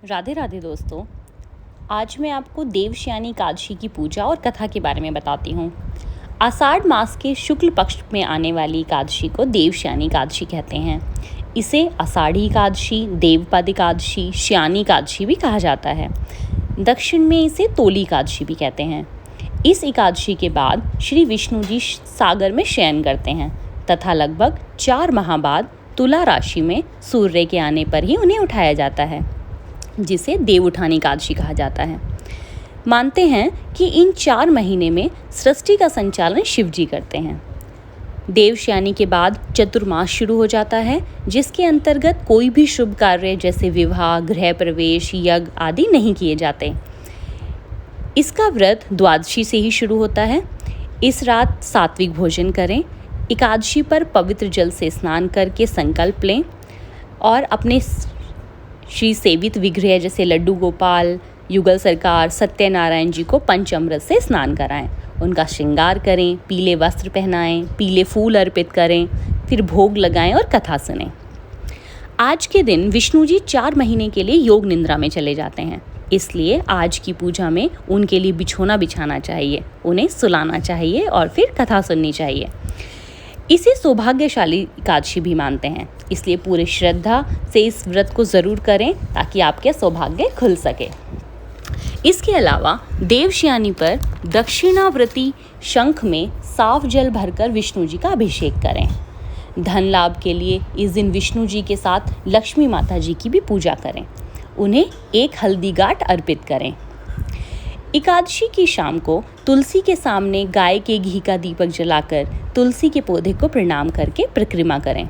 राधे राधे दोस्तों। आज मैं आपको देवशयनी एकादशी की पूजा और कथा के बारे में बताती हूँ। आषाढ़ मास के शुक्ल पक्ष में आने वाली एकादशी को देवशयनी एकादशी कहते हैं। इसे आषाढ़ी एकादशी, देवपद एकादशी, शयनी एकादशी भी कहा जाता है। दक्षिण में इसे तोली एकादशी भी कहते हैं। इस एकादशी के बाद श्री विष्णु जी सागर में शयन करते हैं तथा लगभग 4 माह बाद तुला राशि में सूर्य के आने पर ही उन्हें उठाया जाता है, जिसे देव उठानी एकादशी कहा जाता है। मानते हैं कि इन 4 महीने में सृष्टि का संचालन शिव जी करते हैं। देवशयनी के बाद चतुर्मास शुरू हो जाता है, जिसके अंतर्गत कोई भी शुभ कार्य जैसे विवाह, गृह प्रवेश, यज्ञ आदि नहीं किए जाते। इसका व्रत द्वादशी से ही शुरू होता है। इस रात सात्विक भोजन करें। एकादशी पर पवित्र जल से स्नान करके संकल्प लें और अपने श्री सेवित विग्रह जैसे लड्डू गोपाल, युगल सरकार, सत्यनारायण जी को पंचामृत से स्नान कराएं। उनका श्रृंगार करें, पीले वस्त्र पहनाएं, पीले फूल अर्पित करें, फिर भोग लगाएं और कथा सुनें। आज के दिन विष्णु जी 4 महीने के लिए योग निद्रा में चले जाते हैं, इसलिए आज की पूजा में उनके लिए बिछोना बिछाना चाहिए, उन्हें सुलाना चाहिए और फिर कथा सुननी चाहिए। इसे सौभाग्यशाली एकादशी भी मानते हैं, इसलिए पूरी श्रद्धा से इस व्रत को ज़रूर करें ताकि आपके सौभाग्य खुल सके। इसके अलावा देवशयनी पर दक्षिणावर्ती शंख में साफ जल भरकर विष्णु जी का अभिषेक करें। धन लाभ के लिए इस दिन विष्णु जी के साथ लक्ष्मी माता जी की भी पूजा करें। उन्हें एक हल्दी गांठ अर्पित करें। एकादशी की शाम को तुलसी के सामने गाय के घी का दीपक जलाकर तुलसी के पौधे को प्रणाम करके परिक्रमा करें।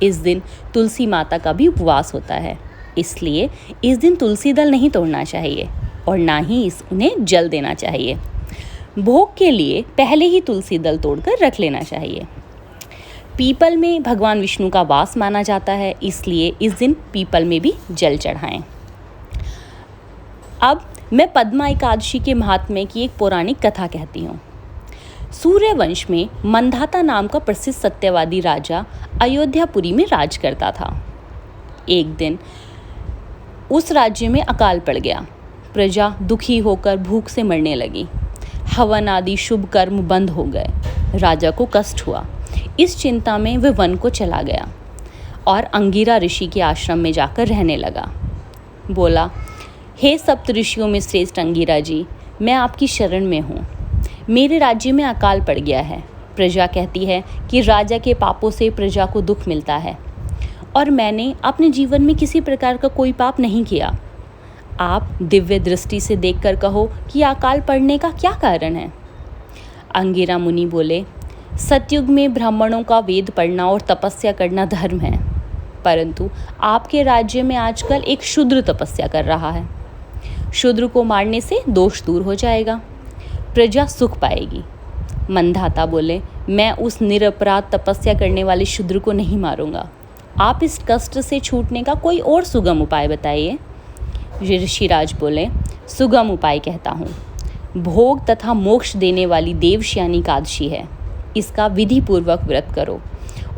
इस दिन तुलसी माता का भी उपवास होता है, इसलिए इस दिन तुलसी दल नहीं तोड़ना चाहिए और ना ही उन्हें जल देना चाहिए। भोग के लिए पहले ही तुलसी दल तोड़कर रख लेना चाहिए। पीपल में भगवान विष्णु का वास माना जाता है, इसलिए इस दिन पीपल में भी जल चढ़ाएं। अब मैं पद्मा एकादशी के महात्म्य की एक पौराणिक कथा कहती हूँ। सूर्यवंश में मंधाता नाम का प्रसिद्ध सत्यवादी राजा अयोध्यापुरी में राज करता था। एक दिन उस राज्य में अकाल पड़ गया। प्रजा दुखी होकर भूख से मरने लगी। हवन आदि शुभ कर्म बंद हो गए। राजा को कष्ट हुआ। इस चिंता में वह वन को चला गया और अंगिरा ऋषि के आश्रम में जाकर रहने लगा। बोला, हे सप्त ऋषियों में श्रेष्ठ अंगिरा जी, मैं आपकी शरण में हूँ। मेरे राज्य में अकाल पड़ गया है। प्रजा कहती है कि राजा के पापों से प्रजा को दुख मिलता है और मैंने अपने जीवन में किसी प्रकार का कोई पाप नहीं किया। आप दिव्य दृष्टि से देखकर कहो कि अकाल पड़ने का क्या कारण है। अंगिरा मुनि बोले, सतयुग में ब्राह्मणों का वेद पढ़ना और तपस्या करना धर्म है, परंतु आपके राज्य में आजकल एक शूद्र तपस्या कर रहा है। शूद्र को मारने से दोष दूर हो जाएगा, प्रजा सुख पाएगी। मंधाता बोले, मैं उस निरपराध तपस्या करने वाले शूद्र को नहीं मारूंगा। आप इस कष्ट से छूटने का कोई और सुगम उपाय बताइए। ऋषिराज बोले, सुगम उपाय कहता हूँ। भोग तथा मोक्ष देने वाली देवशयनी एकादशी है। इसका विधि पूर्वक व्रत करो।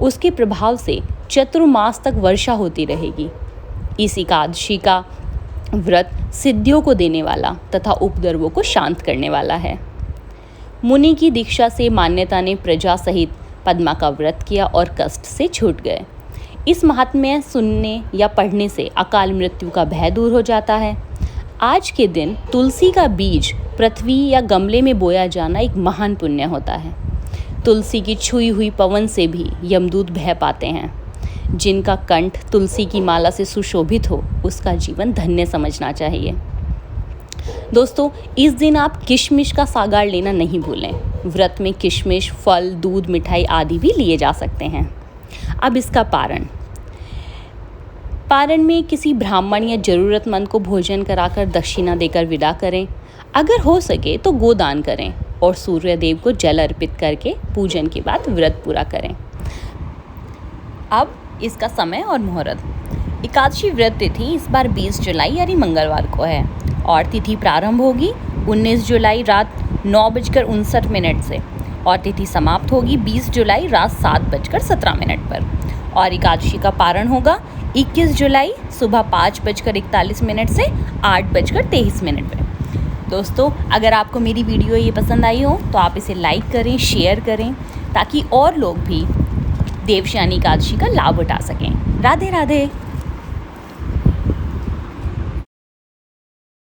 उसके प्रभाव से चतुर्मास तक वर्षा होती रहेगी। इस एकादशी का व्रत सिद्धियों को देने वाला तथा उपद्रवों को शांत करने वाला है। मुनि की दीक्षा से मान्यता ने प्रजा सहित पद्मा का व्रत किया और कष्ट से छूट गए। इस महात्म्य सुनने या पढ़ने से अकाल मृत्यु का भय दूर हो जाता है। आज के दिन तुलसी का बीज पृथ्वी या गमले में बोया जाना एक महान पुण्य होता है। तुलसी की छुई हुई पवन से भी यमदूत भय पाते हैं। जिनका कंठ तुलसी की माला से सुशोभित हो, उसका जीवन धन्य समझना चाहिए। दोस्तों, इस दिन आप किशमिश का सागार लेना नहीं भूलें। व्रत में किशमिश, फल, दूध, मिठाई आदि भी लिए जा सकते हैं। अब इसका पारण में किसी ब्राह्मण या जरूरतमंद को भोजन कराकर दक्षिणा देकर विदा करें। अगर हो सके तो गोदान करें और सूर्य देव को जल अर्पित करके पूजन के बाद व्रत पूरा करें। अब इसका समय और मुहूर्त। एकादशी व्रत तिथि इस बार 20 जुलाई यानी मंगलवार को है और तिथि प्रारंभ होगी 19 जुलाई रात 9:59 से और तिथि समाप्त होगी 20 जुलाई रात 7:17 पर। और एकादशी का पारण होगा 21 जुलाई सुबह 5:41 से 8:23 पे। दोस्तों, अगर आपको मेरी वीडियो ये पसंद आई हो तो आप इसे लाइक करें, शेयर करें, ताकि और लोग भी देवशयनी एकादशी का लाभ उठा सकें। राधे राधे।